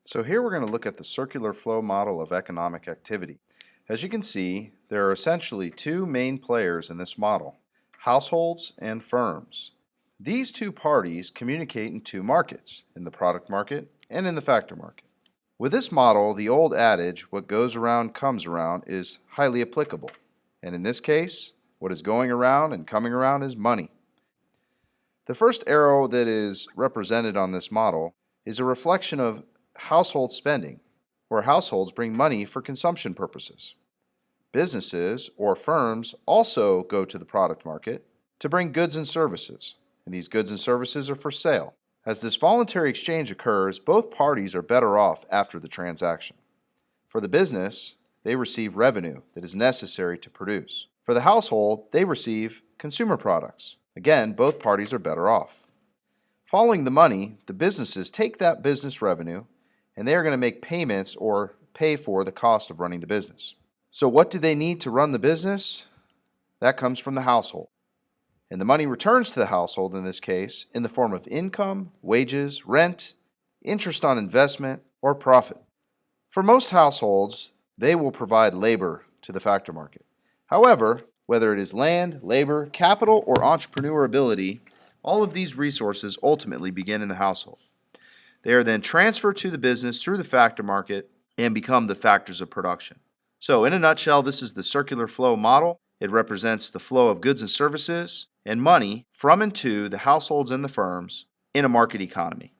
So here we're going to look at the circular flow model of economic activity. As you can see, there are essentially two main players in this model, households and firms. These two parties communicate in two markets, in the product market and in the factor market. With this model, the old adage, what goes around comes around, is highly applicable. And in this case, what is going around and coming around is money. The first arrow that is represented on this model is a reflection of household spending, where households bring money for consumption purposes. Businesses or firms also go to the product market to bring goods and services, and these goods and services are for sale. As this voluntary exchange occurs, both parties are better off after the transaction. For the business, they receive revenue that is necessary to produce. For the household, they receive consumer products. Again, both parties are better off. Following the money, the businesses take that business revenue and they are going to make payments or pay for the cost of running the business. So what do they need to run the business? That comes from the household. And the money returns to the household in this case in the form of income, wages, rent, interest on investment, or profit. For most households, they will provide labor to the factor market. However, whether it is land, labor, capital, or entrepreneurability, all of these resources ultimately begin in the household. They are then transferred to the business through the factor market and become the factors of production. So in a nutshell, this is the circular flow model. It represents the flow of goods and services and money from and to the households and the firms in a market economy.